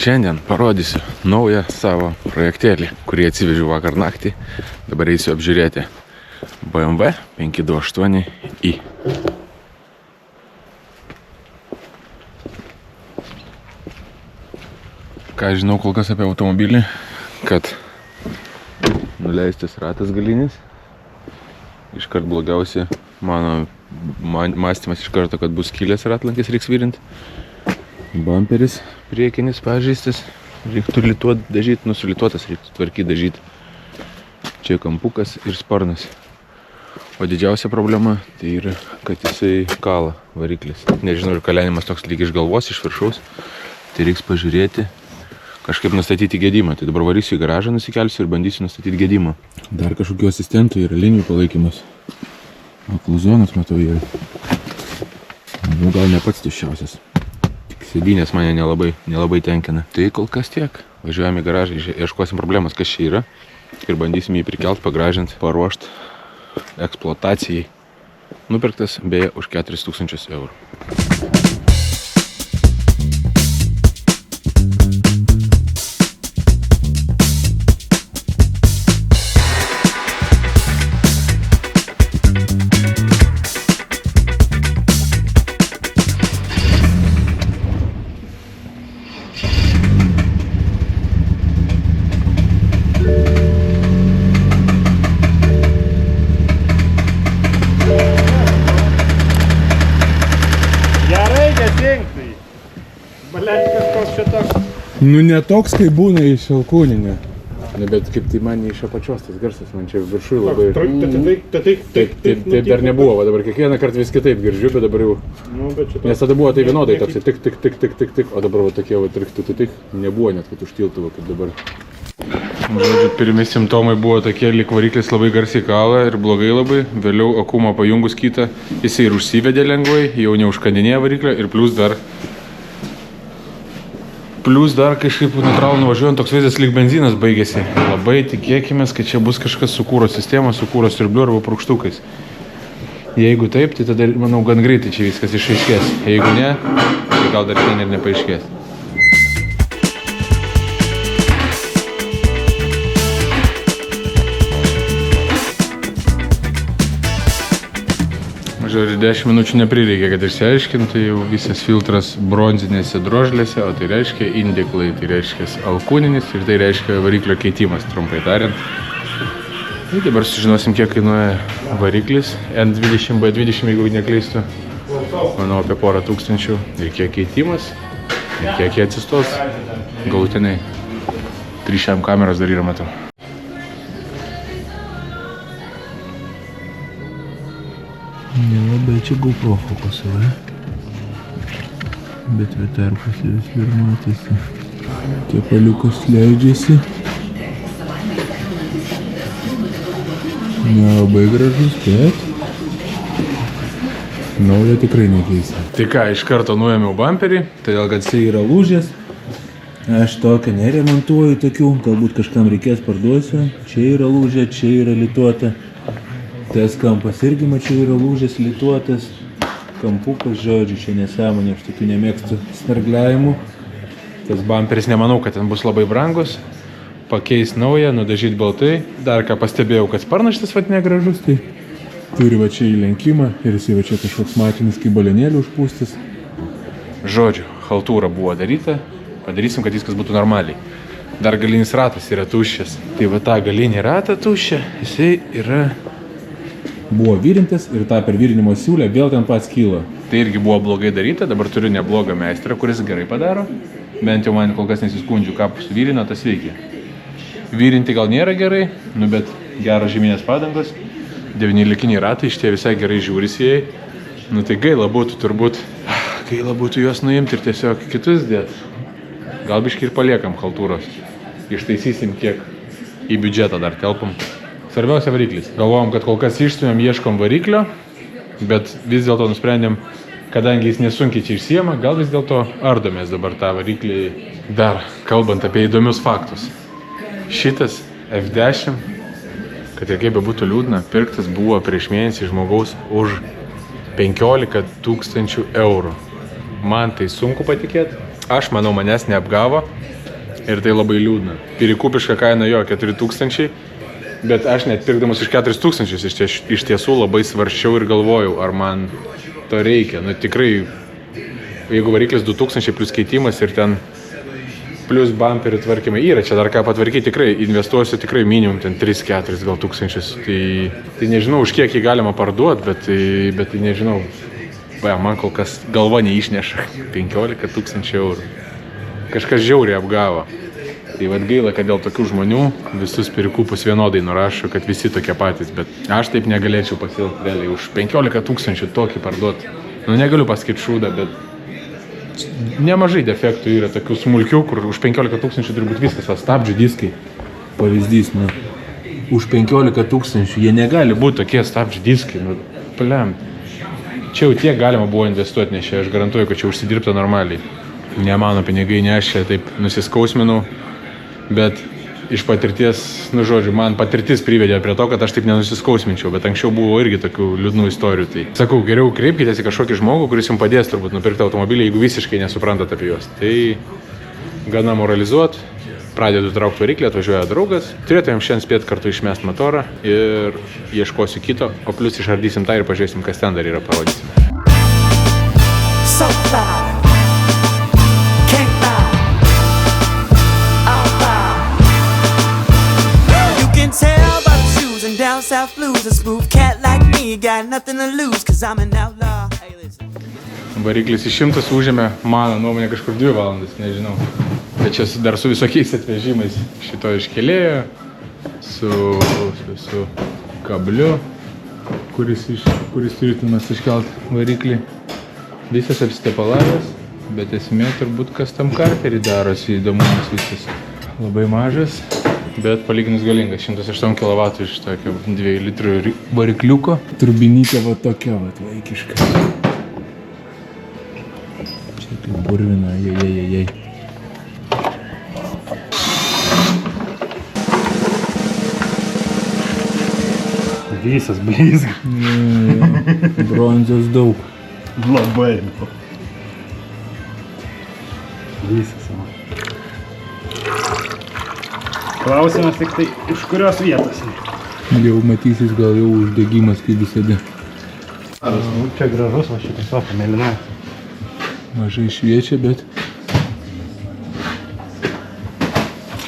Šiandien parodysiu naują savo projektėlį, kurį atsivežiau vakar naktį. Dabar eisiu apžiūrėti BMW 528i. Ką žinau kol kas apie automobilį, kad nuleistas ratas galinis. Iškart blogiausia mano mąstymas iš karto, kad bus skylės ratlankis, reiks virinti. Bumperis priekinis pažeistas, reiktų lituot, dažyti, nusulituotas, reiktų tvarkyti, dažyti. Čia kampukas ir sparnas. O didžiausia problema tai yra, kad jisai kala variklis. Nežinau, ir kalenimas toks lyg iš galvos, iš viršaus. Tai reiks pažiūrėti, kažkaip nustatyti gedimą. Tai dabar varysiu į garažą, nusikelsiu ir bandysiu nustatyti gedimą. Dar kažkokių asistentų yra linijų palaikymas. Okluzonas, matau, yra. Gal ne pats tuščiausias. Sėdynės mane nelabai tenkina. Tai kol kas tiek. Važiuojame į garažą, ieškosim problemas, kas čia yra. Ir bandysim jį prikelt, pagražinti, paruošti eksploatacijai. Nupirktas beje už 4000 eurų. Nu ne toks, kai būna iš Alkūninio. Bet kaip tai man ne iš apačios tas garsas, man čia viršui labai... Taip dar nebuvo, va dabar kiekvieną kartą vis kitaip girdžiu, bet dabar jau... Nes tada buvo tai vienodai, toksai tik, o dabar va tokie va tik, nebuvo net, kad užtiltų, kaip dabar. Žodžiu, pirmi simptomai buvo tokie, lyg variklis labai garsiai kala ir blogai labai. Vėliau akumą pajungus kitą, jisai ir užsivedė lengvai, jau neužkandinėjo variklio ir Plius dar kažkaip neutralų nuvažiuojant, toks vaizdas lyg benzinas baigėsi. Labai tikėkimės, kad čia bus kažkas su kūro sistema, su kūro siurbliu arba purkštukais. Jeigu taip, tai tada, manau, gan greitai čia viskas išaiškės. Jeigu ne, tai gal dar ten ir nepaaiškės. Ir 10 minučių neprireikia, kad išsiaiškinti, jau visas filtras bronzinėse drožlėse, o tai reiškia indiklai, tai reiškia alkūninis ir tai reiškia variklio keitimas, trumpai tariant. Ir dabar sužinosim, kiek kainuoja variklis N20, B20, jeigu neklystu. Manau, apie 4000 ir kiek keitimas, ir kiek jie atsistos galutinai. 3 kameros dar yra, matau. Nelabai čia GoPro fokusavai, bet vitarpas vis ir matėsi. Kepaliukas leidžiasi. Nelabai gražus, bet naujo tikrai nekeisi. Tai ką, iš karto nuėmiau bumperį, todėl kad jisai yra lūžęs. Aš tokią neremontuoju tokių, galbūt kažkam reikės parduosiu. Čia yra lūžę, čia yra lituota. Tas kampas irgi mačiau yra lūžęs, lituotas. Kampukas, žodžiu, čia nesąmonė, aš tokių nemėgstu snargliavimų. Tas bumperis nemanau, kad ten bus labai brangus. Pakeis naują, nudažyti baltai. Dar ką pastebėjau, kad sparnas šitas vat negražus, tai turi va čia įlenkimą ir jisai va čia kažkoks matinis kaip balionėlių užpūstas. Žodžiu, haltūra buvo daryta. Padarysim, kad viskas būtų normaliai. Dar galinis ratas yra tuščias. Tai va tą galinį ratą tuščią, jisai yra... Buvo virintas ir tą per virinimo siūlę vėl ten pats kyla. Tai irgi buvo blogai daryta, dabar turiu neblogą meistrą, kuris gerai padaro. Bent jau man kol kas nesiskundžiu, ką suvirino, tas veikia. Virinti gal nėra gerai, bet geros žieminės padangos. 9-likiniai ratai, šitie visai gerai žiūrisi jai. Tai gaila būtų turbūt, juos nuimti ir tiesiog kitus dėti. Gal biškį ir paliekam haltūros. Ištaisysim, kiek į biudžetą dar telpam. Svarbiausia variklis. Galvojom, kad kol kas išstumėm, ieškom variklio, bet vis dėlto nusprendėm, kadangi jis nesunkiai čia išsiema, gal vis dėlto ardomės dabar tą variklį. Dar kalbant apie įdomius faktus. Šitas F10, kad ir kaip bebūtų liūdna, pirktas buvo prieš mėnesį žmogaus už 15 000 eurų. Man tai sunku patikėti. Aš manau, manęs neapgavo. Ir tai labai liūdna. Pirikupiška kaina jo 4000, bet aš net pirkdamas už 4000 iš tiesų labai svarsčiau ir galvojau, ar man to reikia. Nu tikrai, jeigu variklis 2000 plus keitimas ir ten plus bumperių tvarkymai yra, čia dar ką patvarkyti, tikrai investuosiu tikrai minimum ten 3-4 gal tūkstančius. Tai nežinau, už kiek jį galima parduoti, bet tai nežinau. Man kol kas galva neišneša 15 000 eurų. Kažkas žiauriai apgavo. Tai vad gaila, kad dėl tokių žmonių visus pirikupus vienodai nurašo, kad visi tokie patys, bet aš taip negalėčiau pasilgti realiai už 15 000 tokį parduoti. Nu negaliu pasakyti šūdą, bet nemažai defektų yra tokių smulkių, kur už 15 000 turbūt viskas, o stabdžių diskai. Pavyzdys, nu, už 15 000 jie negali būti tokie stabdžių diskai, nu, plem. Čia jau tiek galima buvo investuoti, nes čia aš garantuoju, kad čia užsidirbta normaliai. Ne mano pinigai, ne aš čia taip nusiskausminau, bet iš patirties, nu žodžiu, man patirtis privedė prie to, kad aš taip nenusiskausminčiau, bet anksčiau buvo irgi tokių liūdnų istorijų. Tai sakau, geriau kreipkitės į kažkokį žmogų, kuris jums padės turbūt nupirkti automobilį, jeigu visiškai nesuprantat apie juos. Tai gana moralizuot, pradedu traukti variklį, atvažiuoja draugas, turėtumėm šiandien spėti kartu išmest motorą ir ieškosiu kito, o plus išardysim tą ir pažiūrėsim, kas ten dar yra, parodysim. Down south blues, a smooth cat like me got nothing to lose, cause I'm an outlaw. Variklis iš 100 užėmė, mano nuomonė, kažkur 2 valandas, nežinau. Bet čia dar su visokiais atvežimais. Šito iškelėjo, su kabliu, kuris turėtumas iškelt variklį. Visas apstepalavęs, bet esmė turbūt kas tam karterį darosi įdomumas visas. Labai mažas, bet palyginus galingas, 108 kW iš tokio 2 litrų varikliuko. Turbinytė va tokia va vaikiška. Čia kaip burvina, jei. Visas blizga. Bronzos daug. Labai. Visas. Klausimas tik tai, iš kurios vietos. Jau matysis gal jau uždegimas kaip visada. Čia gražus, va šitas va, mėlyna. Mažai šviečia, bet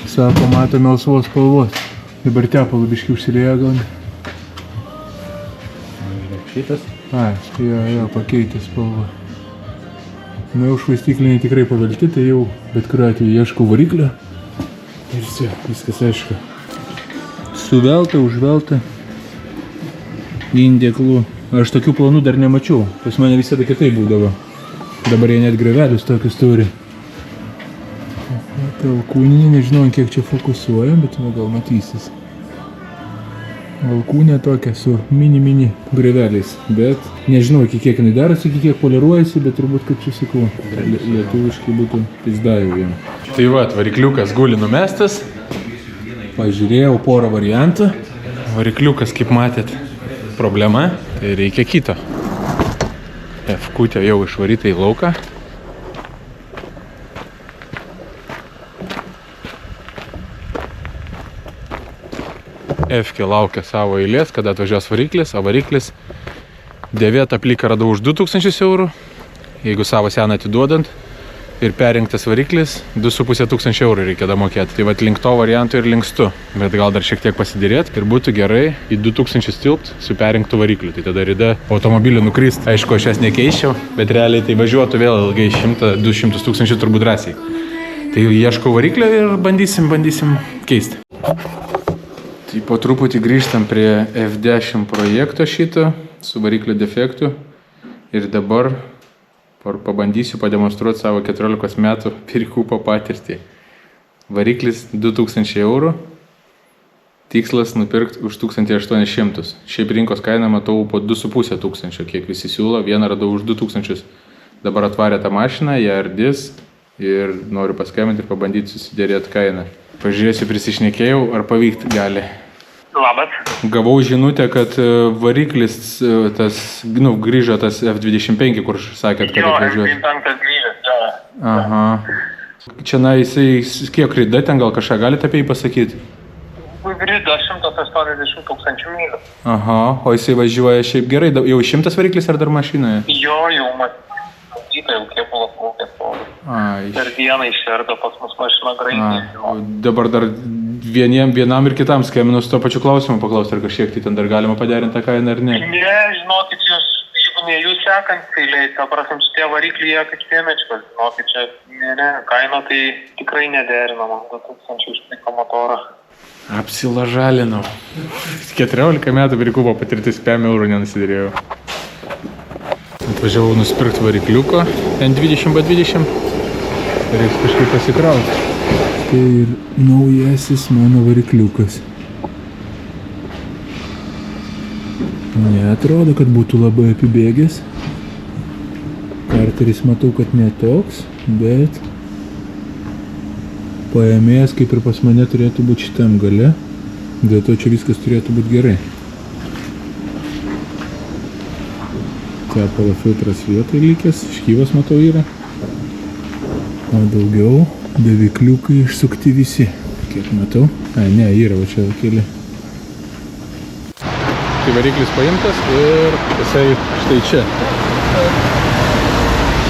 sako, mato melsvos spalvos. Dabar tepalų biškį užsilieja gal. Šitas? Jo, pakeitė spalvą. Nu jau švaistykliniai tikrai pavelti, tai jau bet kuriuo atveju ieškau variklio. Ir viskas aišku. Suvelta, užvelta. Indėklų. Aš tokių planų dar nemačiau. Pas mane visada kitaip būdavo. Dabar jie net grevelius tokius turi. Alkūninė, nežinau, kiek čia fokusuoja, bet gal matysis. Alkūnė tokia su mini greveliais. Bet nežinau, iki kiek jinai darosi, iki kiek poliruojasi, bet turbūt kaip čia sakau. Lietuviškai būtų pizdajau jiem. Tai va, varikliukas guli numestas. Pažiūrėjau porą variantų. Varikliukas, kaip matėt, problema, tai reikia kito. F-kutė jau išvaryta į lauką. F-kė laukia savo eilės, kada atvažiuos variklis, o variklis dėvėtą pliką radau už 2000 eurų. Jeigu savo seną atiduodant ir perrinktas variklis, 2500 eurų reikia damokėti. Tai vat link to variantų ir linkstu, bet gal dar šiek tiek pasidėrėt ir būtų gerai į 2000 tilpt su perrinktų varikliu. Tai tada rida automobilį nukrist. Aišku, aš jas nekeiščiau, bet realiai tai važiuotų vėl ilgai 100-200 tūkstančių turbūt drąsiai. Tai ieškau variklio ir bandysim keisti. Tai po truputį grįžtam prie F10 projekto šito su variklio defektu ir dabar pabandysiu pademonstruoti savo 14 metų pirkupo patirtį. Variklis 2000 eurų, tikslas nupirkti už 1800. Šiaip rinkos kainą matau po 2500, kiek visi siūlo, vieną radau už 2000. Dabar atvarė tą mašiną, ją ardys ir noriu paskambinti ir pabandyti susidėrėti kainą. Pažiūrėsiu, prisišnekėjau, ar pavykti gali. Labas. Gavau žinutę, kad variklis grįžo tas F25, kur sakėt, kad atvažiuos. Jo, F25 grįžęs, jo. Aha. Čia jisai kiek rida, ten gal kažką galite apie jį pasakyti? Rida 180 000 mylių. Aha, o jisai važiuoja šiaip gerai, jau 100 variklis ar dar mašinoje? Jo, jau matyta, jau kėbulas plaukia stovi. Per dieną išverda pas mus mašina greitai. Dabar dar vienam ir kitam skambinu su to pačiu klausimu paklausti, ar kažkiek tai ten dar galima paderinti tą kainą ar ne? Ne, žinokit, jeigu ne jūs sekant kailiai, ta prasme, šitie varikliai jie kaip tėmečkas, žinokit, čia ne, kaina tai tikrai nederinama, 2000 išpiko motorą. Apsilažalinau. 14 metų prikupo patirtis 5 eurų nenusidėrėjau. Atvažiavau nusipirkti varikliuko N20B20. Reiks kažkaip pasikrauti. Tai ir naujasis mano varikliukas. Neatrodo, kad būtų labai apibėgęs. Karteris matau, kad netoks, bet paėmėjas kaip ir pas mane turėtų būti šitam gale. Dėl to čia viskas turėtų būti gerai. Tepalo filtras vietoj likęs, škyvas matau yra. O daugiau bevikliukai išsukti visi, kiek matau. Ne, yra, va čia keli. Tai variklis paimtas ir jisai štai čia.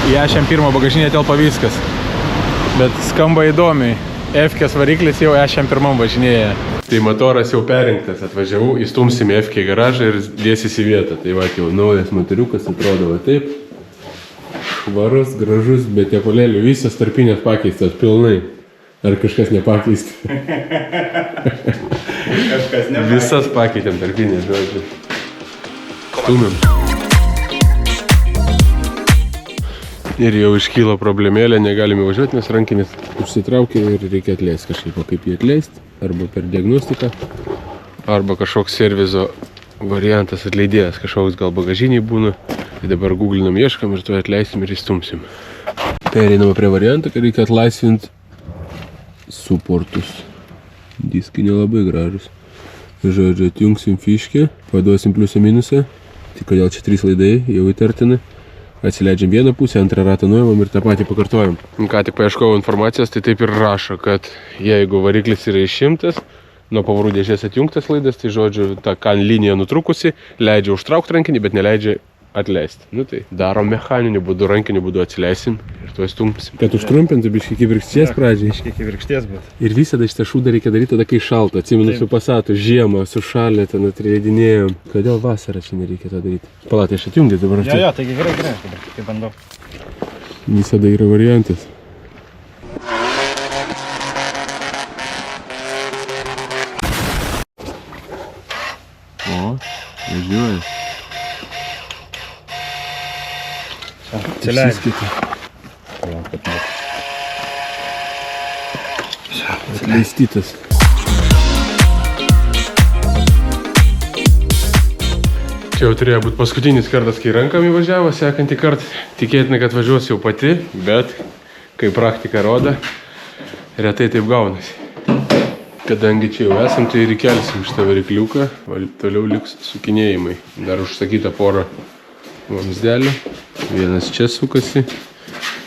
Į šiam bagažinėje telpa viskas. Bet skamba įdomiai. F-kės variklis jau šiam važinėja. Tai motoras jau perinktas, atvažiavau, įstumsim F-kį garažą ir dėsis į vietą. Tai va, jau naujas motoriukas atrodo va taip. Švarus, gražus, bet tepalėlių visas tarpinės pakeistas pilnai. Ar kažkas nepakeista? Kažkas nepakeista. Visas pakeitėm tarpinės, žodžiu. Stumėm. Ir jau iškyla problemėlė, negalime važiuoti, nes rankinis užsitraukia ir reikia atleisti kažkaip. O kaip jį atleisti? Arba per diagnostiką, arba kažkoks servizo variantas atleidėjas. Kažkoks gal bagažiniai būna. Tai dabar googlinam, ieškam ir to atleisim ir įstumsim. Pereinama prie variantą, kad reikia atlaisvinti suportus. Diskai nelabai gražus. Žodžiu, atjungsim fiškę, paduosim pliusą minusą. Tai kodėl čia 3 laidai jau įtartina. Atsileidžiam vieną pusę, antrą ratą nuimam ir tą patį pakartojam. Ką tik paieškojau informacijos, tai taip ir rašo, kad jeigu variklis yra išimtas, nuo pavarų dėžės atjungtas laidas, tai žodžiu, ta kan linija nutrukusi, leidžia užtraukti rankinį, bet neleidžia atleisti. Nu tai darom mechaniniu būdu, rankiniu būdu atsileisim ir tuo stumsim. Kad užtrumpintų biškį kibirkšties pradžiai. Biškį kibirkšties būt. Ir visada šitą šūdą reikia daryti tada, kai šalta. Atsimenu su Passatu, žiemą, sušalę, ten atleidinėjom. Kodėl vasarą čia nereikia tą daryti? Palatė, aš atjungiu dabar. Jo, taigi gerai, dabar kaip bandau. Visada yra variantas. O, važiuoja. Atsileidžiu. Atleistytas. Čia jau turėjo būti paskutinis kartas, kai rankam įvažiavo, sekantį kartą. Tikėtina, kad važiuos jau pati, bet kai praktika rodo, retai taip gaunasi. Kadangi čia jau esam, tai ir įkelsim šitą varikliuką, toliau liks sukinėjimai. Dar užsakyta porą vamzdelių. Vienas čia sukasi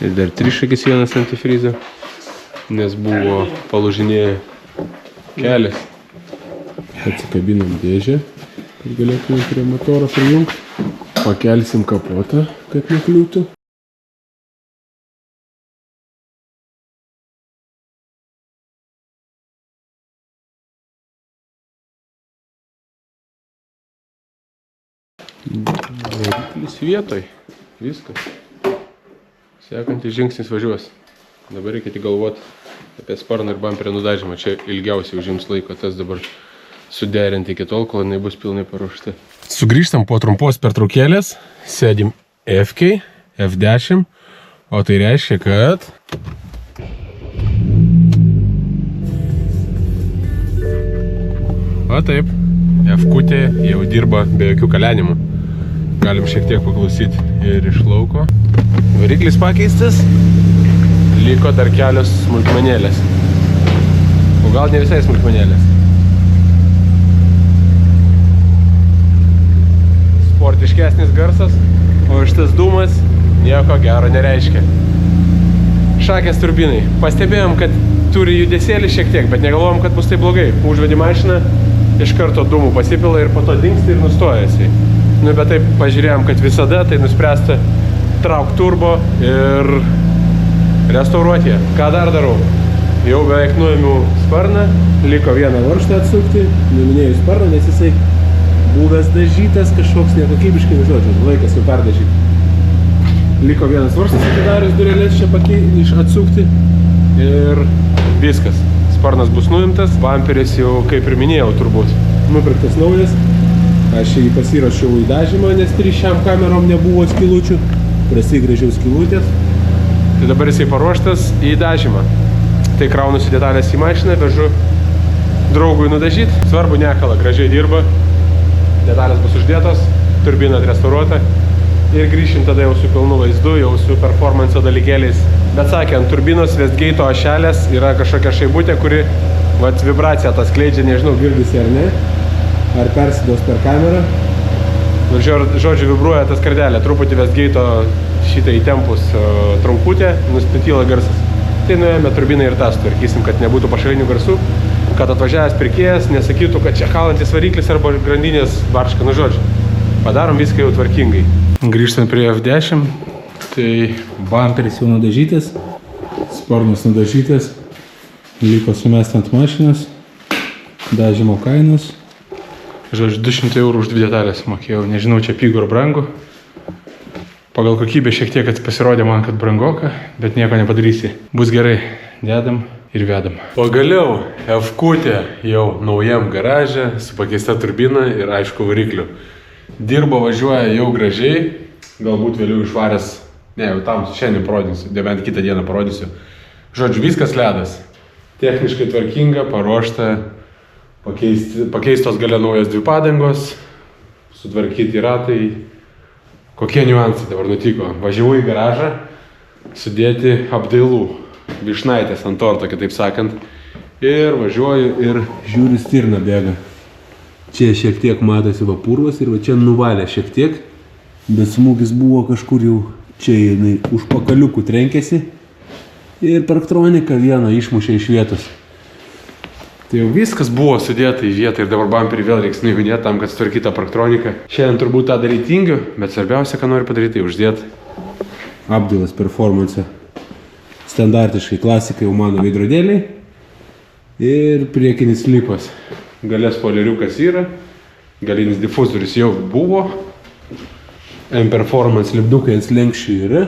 ir dar 3 šakis vienas antifrizo, nes buvo palūžinėję kelias. Atsikabinam dėžę, kad galėtume prie motoro prijungti. Pakelsim kapotą, kad nekliūtų. Variklis vietoj. Viskas. Sekantis žingsnis važiuos. Dabar reikia tik galvoti apie sparną ir bamperio nudažymą. Čia ilgiausiai užims laiko tas dabar suderinti iki tol, kol jinai bus pilnai paruošta. Sugrįžtam po trumpos pertraukėlės. Sėdim F-kei, F10. O tai reiškia, kad... O taip, F-kutė jau dirba be jokių kalenimų. Galim šiek tiek paklausyti ir iš lauko. Variklis pakeistas. Liko dar kelios smulkmenėlės. O gal ne visai smulkmenėlės. Sportiškesnis garsas, o šitas dūmas nieko gero nereiškia. Šakės turbinai. Pastebėjom, kad turi judesėlį šiek tiek, bet negalvojom, kad bus tai blogai. Užvedi mašiną, iš karto dūmų pasipila ir po to dingsta ir nustojasi. Nu, bet taip pažiūrėjom, kad visada tai nuspręsta trauk turbo ir restauruoti ją. Ką dar darau? Jau beveik nuėmiau sparną, liko vieną varžtą atsukti, numinėjau sparną, nes jisai buvęs dažytas, kažkoks nekokybiškai žodžiu, laikas jau perdažyti. Liko vienas varžtas atidarius durelės čia atsukti ir viskas. Sparnas bus nuimtas, bamperis jau, kaip ir minėjau, turbūt nupirktas naujas. Aš jį pasirašiau į dažymą, nes 3 kamerom nebuvo skylučių, prasigrėžiau skylutės. Tai dabar jisai paruoštas į dažymą. Tai kraunusi detalės į mašiną, vežu draugui nudažyti. Svarbu, nekala, gražiai dirba, detalės bus uždėtos, turbina atrestauruota. Ir grįšim tada jau su pilnu vaizdu, jau su performanso dalykėliais. Bet sakė, ant turbinos Westgate'o ašelės yra kažkokia šaibutė, kuri vibraciją tas skleidžia, nežinau, girdisi ar ne, ar persidaus per kamerą. Žodžiu, vibruoja tas kardelė, truputį Westgate'o šitą įtempus trumputę, nuspityla garsas. Tai nuėjome turbiną ir tas tvarkysim, kad nebūtų pašalinių garsų, kad atvažiavęs pirkėjas nesakytų, kad čia kalantis variklis arba grandinės barška, nu žodžiu. Padarom viską jau tvarkingai. Grįžtant prie F10, tai bamperis jau nudažytas, sparnas nudažytas, liko sumest ant mašinos, dažymo kainos. Žodžiu, 200 eurų už 2 detalės mokėjau, nežinau, čia pigų ar brangų. Pagal kokybę šiek tiek pasirodė man, kad brangoka, bet nieko nepadarysi. Bus gerai, dedam ir vedam. Pagaliau F-kutė jau naujam garaže su pakeista turbina ir aišku varikliu. Dirbo, važiuoja jau gražiai, galbūt vėliau išvaręs, ne, jau tam šiandien parodysiu, bent kitą dieną parodysiu. Žodžiu, viskas ledas. Techniškai tvarkinga, paruošta, pakeistos gale naujos 2 padangos, sutvarkyti ratai. Kokie niuansai dabar nutiko? Važiavau į garažą, sudėti apdailų, vyšnaitės ant torto, kitaip sakant. Ir važiuoju ir žiūriu, stirna bėga. Čia šiek tiek matosi purvas ir va čia nuvalė šiek tiek, bet smūgis buvo kažkur jau čia jinai už pakaliukų trenkėsi ir parktroniką vieną išmušė iš vietos. Tai jau viskas buvo sudėta į vietą ir dabar bamperį vėl reiks nuiminėti tam, kad sutvarkytą parktroniką. Šiandien turbūt tą daryti tingiu, bet svarbiausia, ką noriu padaryti, tai uždėti apdailas performance. Standartiškai klasika jau mano veidrodėliai ir priekinis lipas. Gale spoileriukas yra, galinis difuzorius jau buvo, M-Performance lipdukai ant slenkščių yra.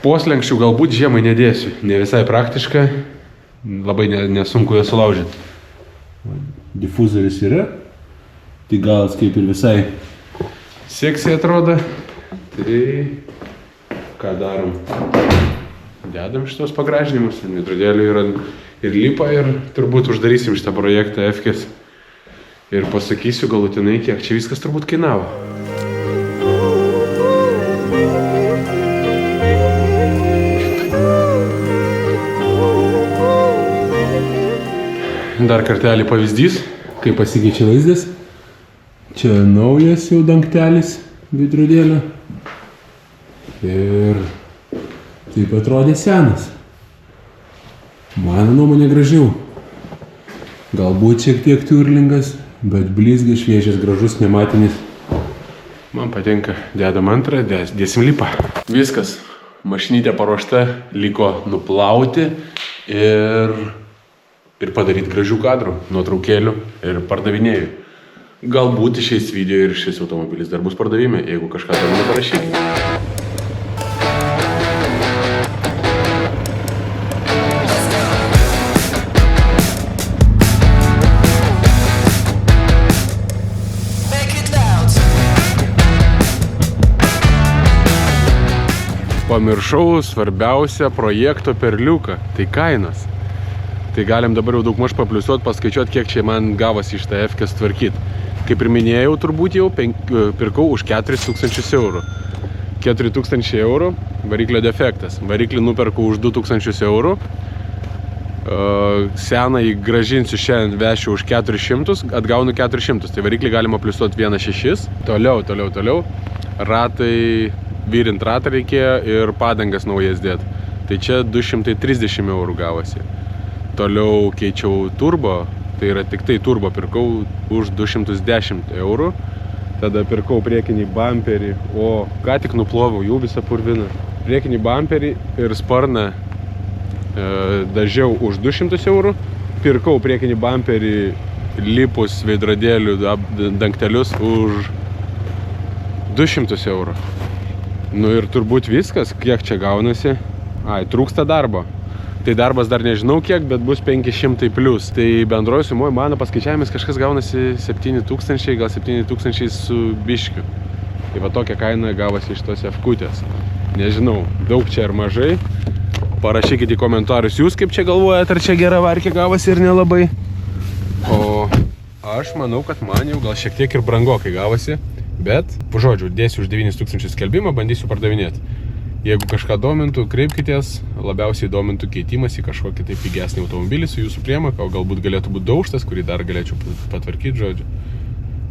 Poslenkščių galbūt žiemai nedėsiu, ne visai praktiška, labai nesunku ją sulaužyti. Difuzorius yra, tai galas kaip ir visai seksiai atrodo. Tai ką darom? Dedam šitos pagražinimus, veidrodėlių yra ir lipa ir turbūt uždarysim šitą projektą F-kės ir pasakysiu galutinai, kiek čia viskas turbūt kainavo. Dar kartelį pavyzdys, kaip pasikeičia vaizdas. Čia naujas jau dangtelis veidrodėlio ir taip atrodė senas. Mano nuomonė gražiau. Galbūt šiek tiek tiurlingas, bet blizgas, šviežias, gražus, nematinis. Man patinka. Dedam antrą, dėsim lipą. Viskas. Mašinytė paruošta, liko nuplauti ir padaryti gražių kadrų, nuotraukėlių ir pardavinėjų. Galbūt išeis video ir šis automobilis dar bus pardavime, jeigu kažką dar neparašykite. Pamiršau svarbiausią projekto perliuką, tai kainos. Tai galim dabar jau daugmaž papliusuoti, paskaičiuoti, kiek čia man gavosi iš tą F-kės tvarkyti. Kaip ir minėjau, turbūt jau pirkau už 4000 eurų. 4000 eurų, variklio defektas. Variklį nuperku už 2000 eurų. Senąjį grąžinsiu šiandien, vešiu už 400, atgaunu 400. Tai variklį galima pliusuoti 1.6. Toliau. Ratai, vyrint ratą reikėjo ir padangas naujas dėti. Tai čia 230 eurų gavosi. Toliau keičiau turbo, tai yra tik tai turbo pirkau už 210 eurų. Tada pirkau priekinį bamperį, o ką tik nuplovau jų visą purviną. Priekinį bamperį ir sparną dažiau už 200 eurų. Pirkau priekinį bamperį lipus veidrodėlių dangtelius už 200 eurų. Nu ir turbūt viskas, kiek čia gaunasi. Ai, trūksta darbo. Tai darbas dar nežinau kiek, bet bus 500 plius. Tai bendroji sumoji mano paskaičiavimas kažkas gaunasi 7000, gal 7000 su biškiu. Tai va tokia kaina gavosi iš tos F-kutės. Nežinau, daug čia ar mažai. Parašykite į komentarus jūs, kaip čia galvojate, ar čia gera varkė gavosi ir nelabai. O aš manau, kad man jau gal šiek tiek ir brangokai gavosi. Bet, žodžiu, dėsiu už 9000 skelbimą, bandysiu pardavinėti. Jeigu kažką domintų, kreipkitės, labiausiai domintų keitimas į kažkokį tai pigesnį automobilį su jūsų priemaka, o galbūt galėtų būti daužtas, kurį dar galėčiau patvarkyti, žodžiu.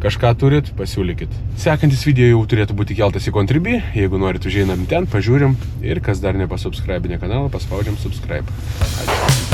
Kažką turit, pasiūlykit. Sekantis video jau turėtų būti keltas į Contribui, jeigu norit užeinam ten, pažiūrim ir kas dar nepasubscribinė kanalą, paspaudžiam subscribe. Ačiū.